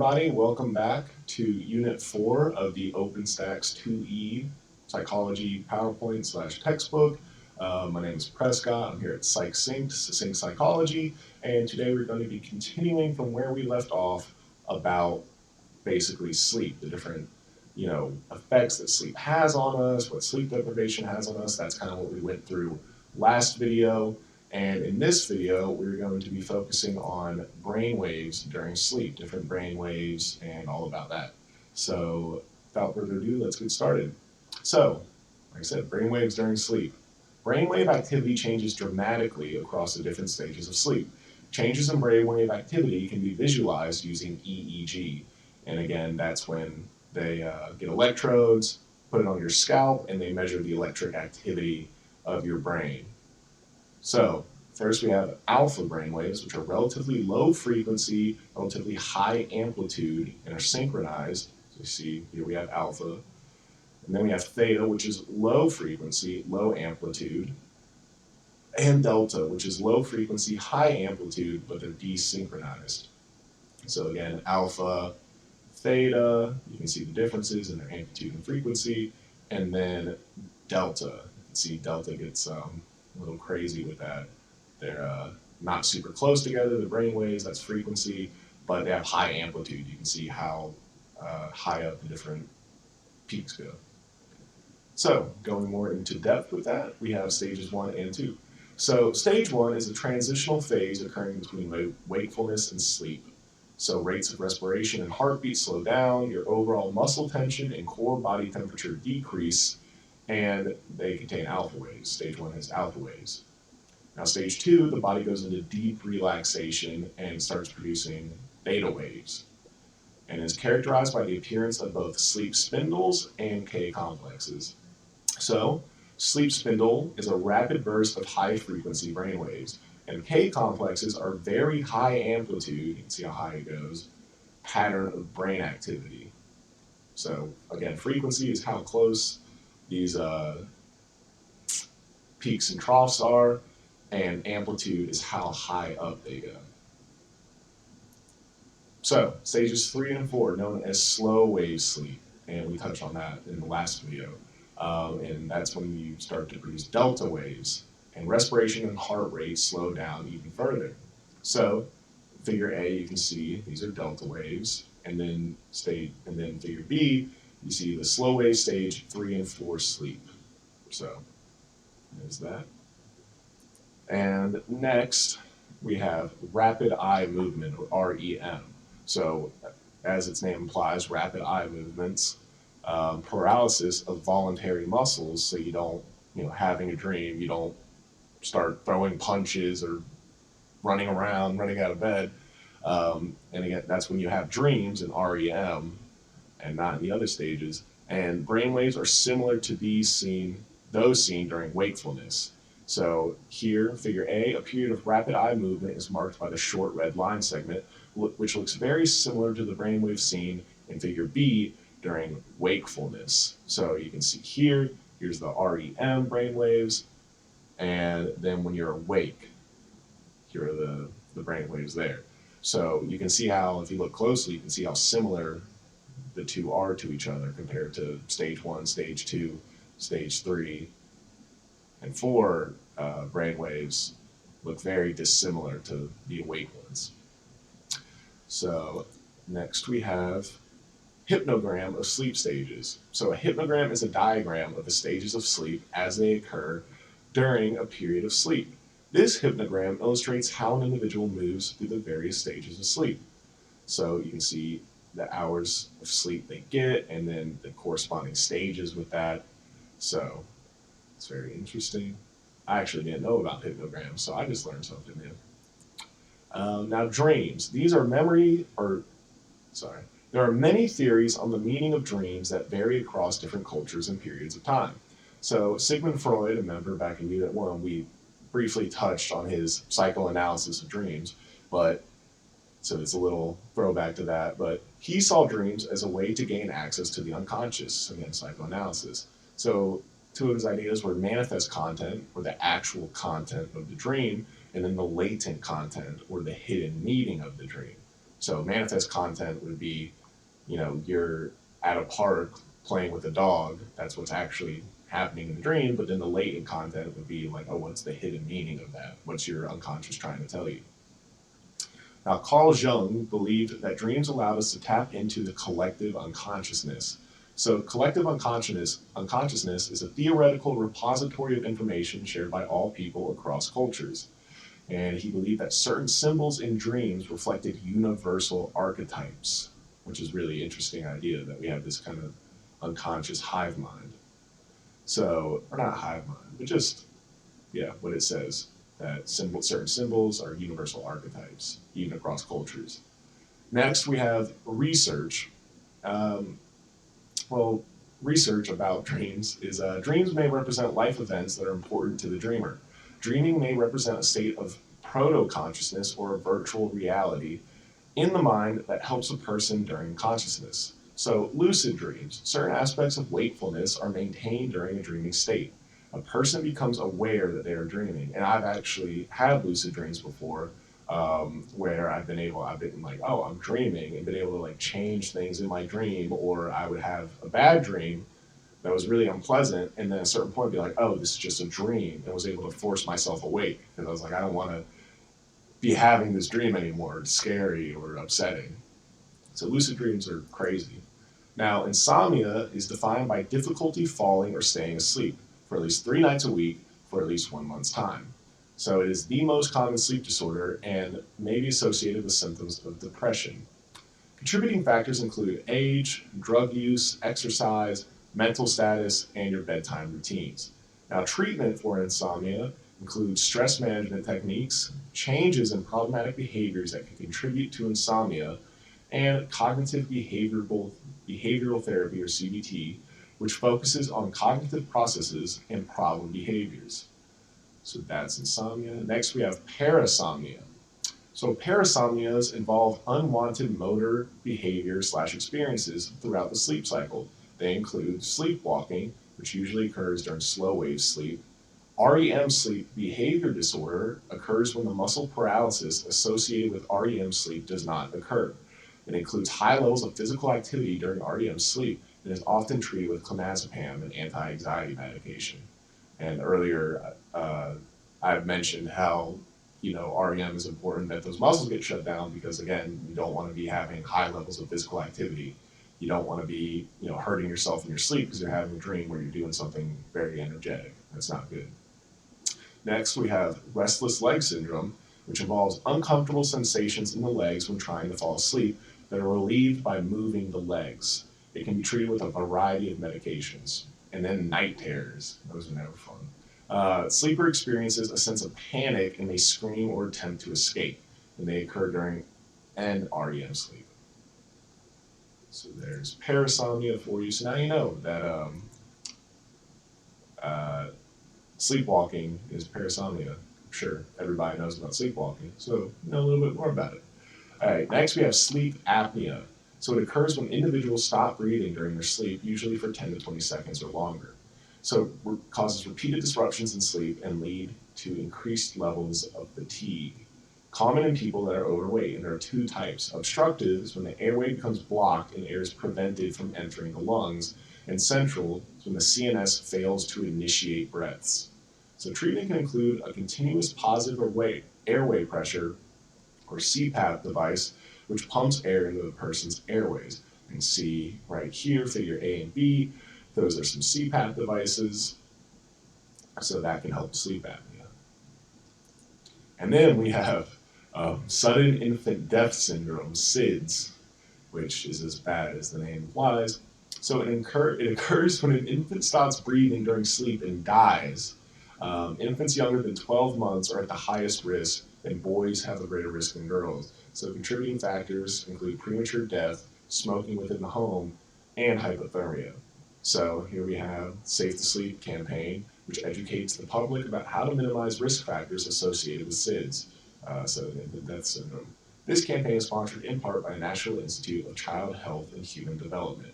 everybody. Welcome back to Unit 4 of the OpenStax 2E Psychology PowerPoint / textbook. My name is Prescott. I'm here at PsychSync, Sync Psychology, and today we're going to be continuing from where we left off about basically sleep, the different effects that sleep has on us, what sleep deprivation has on us. That's kind of what we went through last video. And in this video, we're going to be focusing on brainwaves during sleep, different brainwaves, and all about that. So without further ado, let's get started. So, like I said, brainwaves during sleep. Brainwave activity changes dramatically across the different stages of sleep. Changes in brainwave activity can be visualized using EEG. And again, that's when they get electrodes, put it on your scalp, and they measure the electric activity of your brain. So first we have alpha brainwaves, which are relatively low frequency, relatively high amplitude, and are synchronized. So you see here we have alpha. And then we have theta, which is low frequency, low amplitude, and delta, which is low frequency, high amplitude, but they're desynchronized. So again, alpha, theta, you can see the differences in their amplitude and frequency, and then delta. You can see delta gets a little crazy with that. They're not super close together, the brain waves, that's frequency, but they have high amplitude. You can see how high up the different peaks go. So going more into depth with that, we have stages 1 and 2. So stage 1 is a transitional phase occurring between wakefulness and sleep. So rates of respiration and heartbeat slow down, your overall muscle tension and core body temperature decrease, and they contain alpha waves. Stage 1 has alpha waves. Now stage 2, the body goes into deep relaxation and starts producing theta waves, and is characterized by the appearance of both sleep spindles and K complexes. So sleep spindle is a rapid burst of high frequency brain waves, and K complexes are very high amplitude, you can see how high it goes, pattern of brain activity. So again, frequency is how close these peaks and troughs are, and amplitude is how high up they go. So stages 3 and 4, known as slow wave sleep, and we touched on that in the last video, and that's when you start to produce delta waves, and respiration and heart rate slow down even further. So figure A, you can see these are delta waves, and then figure B, you see the slow wave stage 3 and 4 sleep. So there's that. And next we have rapid eye movement, or REM. So as its name implies, rapid eye movements, paralysis of voluntary muscles, so you don't, having a dream, you don't start throwing punches or running around, running out of bed. And again, that's when you have dreams in REM and not in the other stages. And brainwaves are similar to those seen during wakefulness. So here, figure A, a period of rapid eye movement is marked by the short red line segment, which looks very similar to the brainwave seen in figure B during wakefulness. So you can see here's the REM brainwaves, and then when you're awake, here are the brainwaves there. So you can see how, if you look closely, you can see how similar the two are to each other compared to stage 1, stage 2, stage 3, and 4 brainwaves look very dissimilar to the awake ones. So next we have hypnogram of sleep stages. So a hypnogram is a diagram of the stages of sleep as they occur during a period of sleep. This hypnogram illustrates how an individual moves through the various stages of sleep. So you can see the hours of sleep they get, and then the corresponding stages with that. So it's very interesting. I actually didn't know about hypnograms, so I just learned something new. Now dreams. There are many theories on the meaning of dreams that vary across different cultures and periods of time. So Sigmund Freud, a member back in Unit 1, we briefly touched on his psychoanalysis of dreams, so it's a little throwback to that, but he saw dreams as a way to gain access to the unconscious, again, psychoanalysis. So two of his ideas were manifest content, or the actual content of the dream, and then the latent content, or the hidden meaning of the dream. So manifest content would be, you're at a park playing with a dog. That's what's actually happening in the dream. But then the latent content would be like, oh, what's the hidden meaning of that? What's your unconscious trying to tell you? Now, Carl Jung believed that dreams allowed us to tap into the collective unconsciousness. So collective unconsciousness is a theoretical repository of information shared by all people across cultures. And he believed that certain symbols in dreams reflected universal archetypes, which is really interesting idea that we have this kind of unconscious hive mind. So, or not hive mind, but just, yeah, what it says, that certain symbols are universal archetypes, even across cultures. Next, we have research. Um, well, research about dreams is dreams may represent life events that are important to the dreamer. Dreaming may represent a state of proto-consciousness or a virtual reality in the mind that helps a person during consciousness. So, lucid dreams. Certain aspects of wakefulness are maintained during a dreaming state. A person becomes aware that they are dreaming. And I've actually had lucid dreams before, where I've been like, oh, I'm dreaming, and been able to like change things in my dream, or I would have a bad dream that was really unpleasant, and then at a certain point be like, oh, this is just a dream, and was able to force myself awake, because I was like, I don't want to be having this dream anymore. It's scary or upsetting. So lucid dreams are crazy. Now, insomnia is defined by difficulty falling or staying asleep for at least 3 nights a week for at least 1 month's time. So it is the most common sleep disorder and may be associated with symptoms of depression. Contributing factors include age, drug use, exercise, mental status, and your bedtime routines. Now, treatment for insomnia includes stress management techniques, changes in problematic behaviors that can contribute to insomnia, and cognitive behavioral therapy, or CBT, which focuses on cognitive processes and problem behaviors. So that's insomnia. Next, we have parasomnia. So parasomnias involve unwanted motor behavior / experiences throughout the sleep cycle. They include sleepwalking, which usually occurs during slow wave sleep. REM sleep behavior disorder occurs when the muscle paralysis associated with REM sleep does not occur. It includes high levels of physical activity during REM sleep and is often treated with clonazepam, an anti-anxiety medication. And earlier, I've mentioned how REM is important, that those muscles get shut down because, again, you don't want to be having high levels of physical activity. You don't want to be hurting yourself in your sleep because you're having a dream where you're doing something very energetic. That's not good. Next, we have restless leg syndrome, which involves uncomfortable sensations in the legs when trying to fall asleep that are relieved by moving the legs. It can be treated with a variety of medications. And then night terrors. Those are never fun. Sleeper experiences a sense of panic and may scream or attempt to escape, and they occur during and REM sleep. So there's parasomnia for you. So now you know that sleepwalking is parasomnia. I'm sure everybody knows about sleepwalking, so you know a little bit more about it. All right, next we have sleep apnea. So it occurs when individuals stop breathing during their sleep, usually for 10 to 20 seconds or longer. So it causes repeated disruptions in sleep and lead to increased levels of fatigue. Common in people that are overweight, and there are 2 types. Obstructive is when the airway becomes blocked and air is prevented from entering the lungs, and central is when the CNS fails to initiate breaths. So treatment can include a continuous positive airway pressure, or CPAP device, which pumps air into the person's airways. You can see right here, figure A and B, those are some CPAP devices, so that can help sleep apnea. And then we have sudden infant death syndrome, SIDS, which is as bad as the name implies. So it occurs when an infant stops breathing during sleep and dies. Infants younger than 12 months are at the highest risk, and boys have a greater risk than girls. So contributing factors include premature death, smoking within the home, and hypothermia. So here we have Safe to Sleep campaign, which educates the public about how to minimize risk factors associated with SIDS, so infant death syndrome. This campaign is sponsored in part by the National Institute of Child Health and Human Development.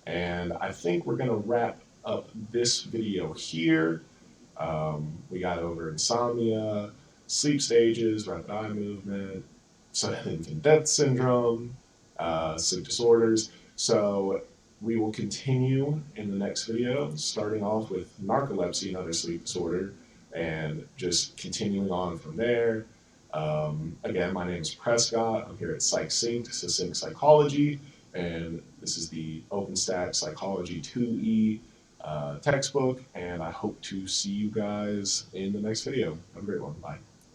And I think we're going to wrap up this video here. We got over insomnia, sleep stages, rapid eye movement, infant death syndrome, sleep disorders. So we will continue in the next video, starting off with narcolepsy, another sleep disorder, and just continuing on from there. Again, my name is Prescott. I'm here at PsychSync, Sync Psychology, and this is the OpenStack Psychology 2E textbook, and I hope to see you guys in the next video. Have a great one. Bye.